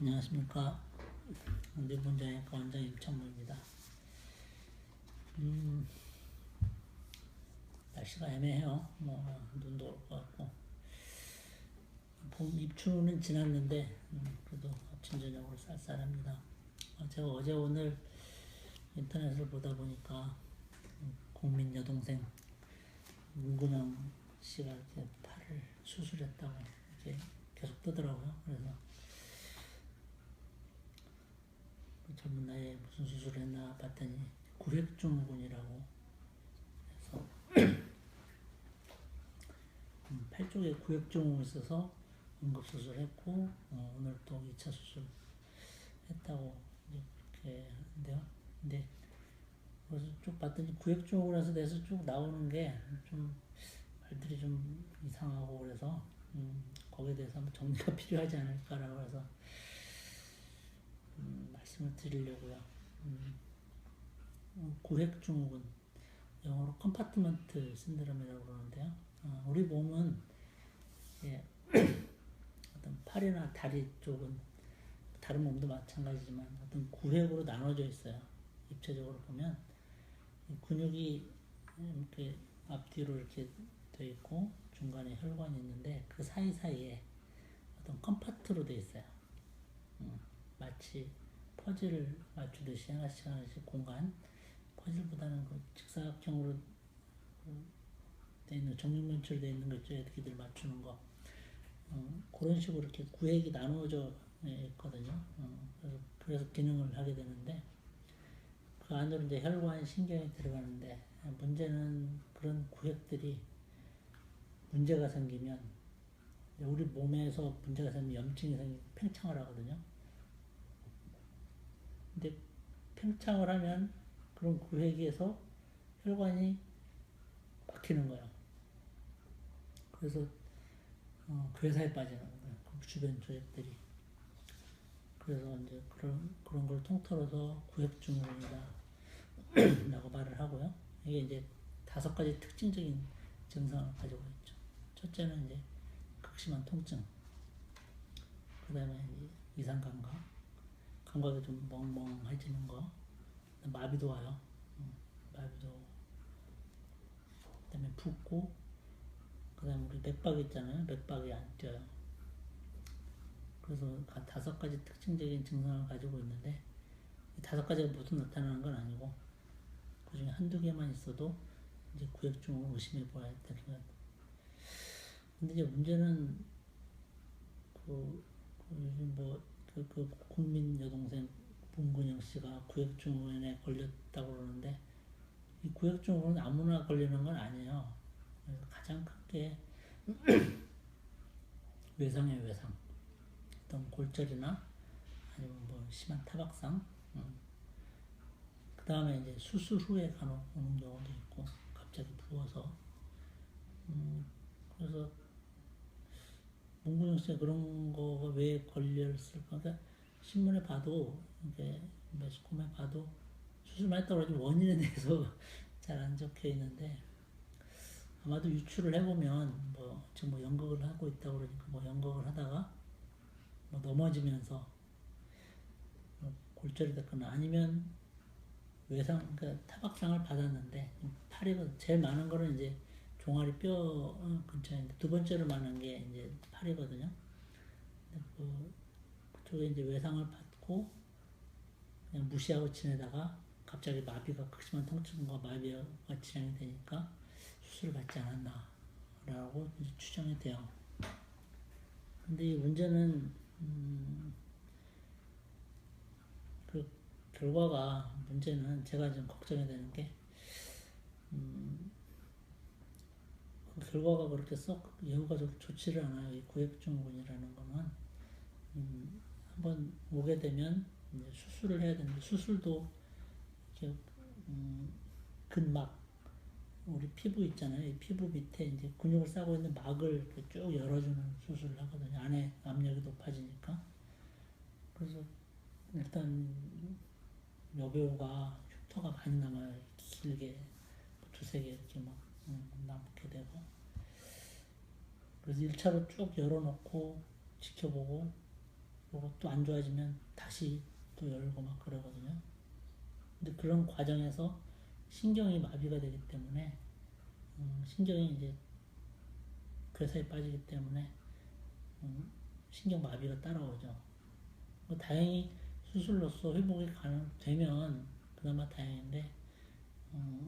안녕하십니까. 뇌분자의과 원장 임창무입니다. 날씨가 애매해요. 눈도 올 것 같고. 봄 입추는 지났는데, 그래도 아침, 저녁으로 쌀쌀합니다. 제가 어제 오늘 인터넷을 보다 보니까, 국민 여동생 문근영 씨가 이렇게 팔을 수술했다고 이렇게 계속 뜨더라고요. 그래서 젊은 나이에 무슨 수술을 했나 봤더니 구획증후군이라고 해서 팔 쪽에 구획증후군이 있어서 응급수술했고 오늘 또 2차 수술했다고 이렇게 하는데요. 근데 그래서 쭉 봤더니 구획증후군에서 내서 쭉 나오는 게 좀 말들이 좀 이상하고 그래서 거기에 대해서 한번 정리가 필요하지 않을까라고 해서 말씀을 드리려고요. 구획증후군, 영어로 컴파트먼트 신드롬이라고 그러는데요. 우리 몸은 예, 어떤 팔이나 다리 쪽은 다른 몸도 마찬가지지만 어떤 구획으로 나눠져 있어요. 입체적으로 보면 근육이 이렇게 앞뒤로 이렇게 되어 있고 중간에 혈관이 있는데 그 사이사이에 어떤 컴파트로 되어 있어요. 마치 퍼즐을 맞추듯이 하나씩 하나씩 공간, 퍼즐보다는 그 직사각형으로 되어 있는 정육면체로 되어 있는 거 있죠. 애기들 맞추는 거. 그런 식으로 이렇게 구획이 나누어져 있거든요. 그래서 기능을 하게 되는데 그 안으로 이제 혈관, 신경이 들어가는데 문제는 그런 구획들이 문제가 생기면 우리 몸에서 문제가 생기면 염증이 생기면 팽창을 하거든요. 근데 팽창을 하면 그런 구획에서 혈관이 막히는 거예요. 그래서 괴사에 빠지는 거예요. 그 주변 조직들이. 그래서 이제 그런 걸 통틀어서 구획증후군이다 라고 말을 하고요. 이게 이제 5가지 특징적인 증상을 가지고 있죠. 첫째는 이제 극심한 통증, 그 다음에 이상 감각이 좀 멍멍해지는 거, 마비도 와요. 마비도, 그 다음에 붓고, 그 다음에 우리 맥박 있잖아요. 맥박이 안 뛰어요. 그래서 5가지 특징적인 증상을 가지고 있는데, 이 5가지가 모두 나타나는 건 아니고, 그 중에 한두 개만 있어도 이제 구획증후군 의심해 봐야 된다. 근데 이제 문제는 요즘 그 국민 여동생 문근영 씨가 구획증후군에 걸렸다고 그러는데 이 구획증후군은 아무나 걸리는 건 아니에요. 그래서 가장 큰 게 외상이에요, 외상. 어떤 골절이나 아니면 뭐 심한 타박상. 그 다음에 이제 수술 후에 간혹 오는 경우도 있고 갑자기 부어서. 그래서 문근영 씨가 그런 거가 왜 걸렸을까? 그러니까 신문에 봐도 이게 매스컴에 봐도 수술만 했다고 그러지 원인에 대해서 잘 안 적혀 있는데 아마도 유추를 해보면 지금 연극을 하고 있다고 그러니까 연극을 하다가 넘어지면서 골절이 됐거나 아니면 외상, 그러니까 타박상을 받았는데 팔이 제일 많은 거는 이제 종아리 뼈 근처인데 두 번째로 많은 게 이제 팔이거든요. 그쪽에 이제 외상을 받고 그냥 무시하고 지내다가 갑자기 마비가 극심한 통증과 마비가 진행이 되니까 수술을 받지 않았나라고 이제 추정이 돼요. 근데 이 문제는 그 결과가 문제는 제가 좀 걱정이 되는 게 그 결과가 그렇게 썩 예후가 좋지를 않아요. 이 구획증후군이라는 거는 한번 오게 되면 이제 수술을 해야 되는데 수술도 이렇게 근막 우리 피부 있잖아요. 이 피부 밑에 이제 근육을 싸고 있는 막을 쭉 열어주는 수술을 하거든요. 안에 압력이 높아지니까. 그래서 일단 여배우가 흉터가 많이 남아요. 길게 2~3개 이렇게 막 남게 되고. 그래서 1차로 쭉 열어놓고 지켜보고 그리고 또 안 좋아지면 다시 또 열고 막 그러거든요. 근데 그런 과정에서 신경이 마비가 되기 때문에 신경이 이제 괴사에 빠지기 때문에 신경 마비가 따라오죠. 뭐 다행히 수술로서 회복이 가능되면 그나마 다행인데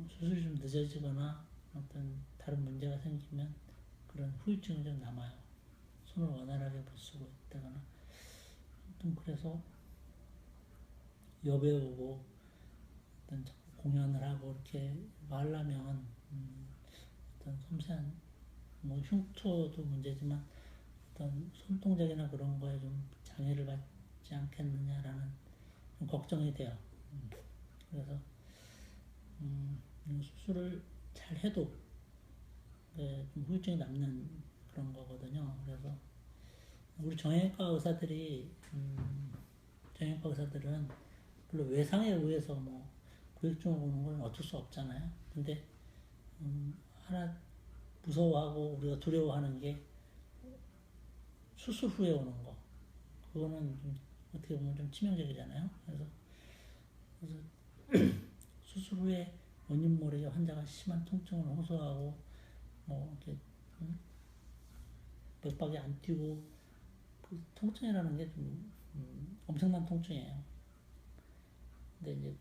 수술이 좀 늦어지거나 어떤 다른 문제가 생기면 그런 후유증이 좀 남아요. 손을 원활하게 못 쓰고 있다거나. 아무튼 그래서 여배우고 어떤 공연을 하고 이렇게 하려면 어떤 섬세한 뭐 흉터도 문제지만 어떤 손동작이나 그런 거에 좀 장애를 받지 않겠느냐라는 좀 걱정이 돼요. 그래서 수술을 잘 해도 좀 후유증이 남는 그런 거거든요. 그래서 우리 정형외과 의사들은 물론 외상에 의해서 뭐 구획종을 보는 건 어쩔 수 없잖아요. 근데 하나 무서워하고 우리가 두려워하는 게 수술 후에 오는 거. 그거는 좀 어떻게 보면 좀 치명적이잖아요. 그래서 수술 후에 원인 모르게 환자가 심한 통증을 호소하고 뭐 이렇게 맥박이 안 뛰고 그 통증이라는 게 좀 엄청난 통증이에요. 근데 이제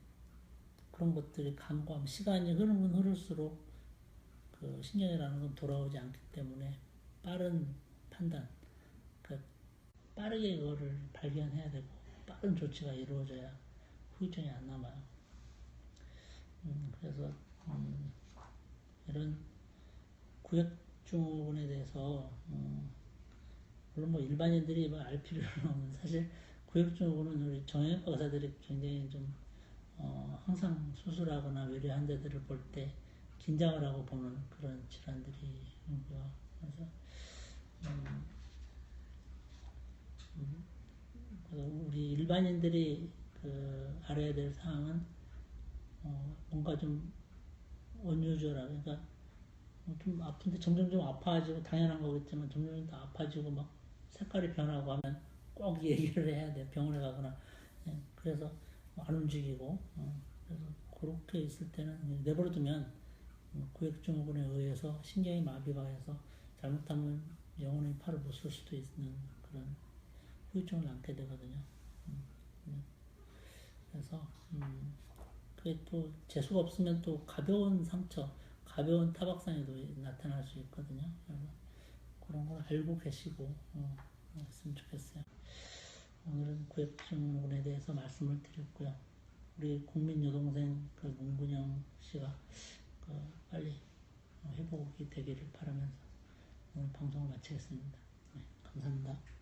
그런 것들이 간과하면 시간이 흐르면 흐를수록 그 신경이라는 건 돌아오지 않기 때문에 빠른 판단, 그러니까 빠르게 그거를 발견해야 되고 빠른 조치가 이루어져야 후유증이 안 남아요. 그래서 이런 구획증후군에 대해서 물론 뭐 일반인들이 뭐 알 필요는 없는 사실 구획증후군은 우리 정형외과 의사들이 굉장히 좀 항상 수술하거나 외래 환자들을 볼 때 긴장을 하고 보는 그런 질환들이고요. 그래서 우리 일반인들이 그 알아야 될 사항은 뭔가 좀 언유저라 그러니까 좀 아픈데 점점 좀 아파지고 당연한 거겠지만 점점 더 아파지고 막 색깔이 변하고 하면 꼭 얘기를 해야 돼. 병원에 가거나. 예, 그래서 안 움직이고 그래서 그렇게 있을 때는 내버려두면 구획증후군에 의해서 신경이 마비가 해서 잘못하면 영원히 팔을 못 쓸 수도 있는 그런 후유증을 남게 되거든요. 그래서 그게 또 재수가 없으면 또 가벼운 상처, 가벼운 타박상에도 나타날 수 있거든요. 그래서 그런 걸 알고 계시고 했으면 좋겠어요. 오늘은 구획증후군에 대해서 말씀을 드렸고요. 우리 국민 여동생 그 문근영 씨가 그 빨리 회복이 되기를 바라면서 오늘 방송을 마치겠습니다. 네, 감사합니다.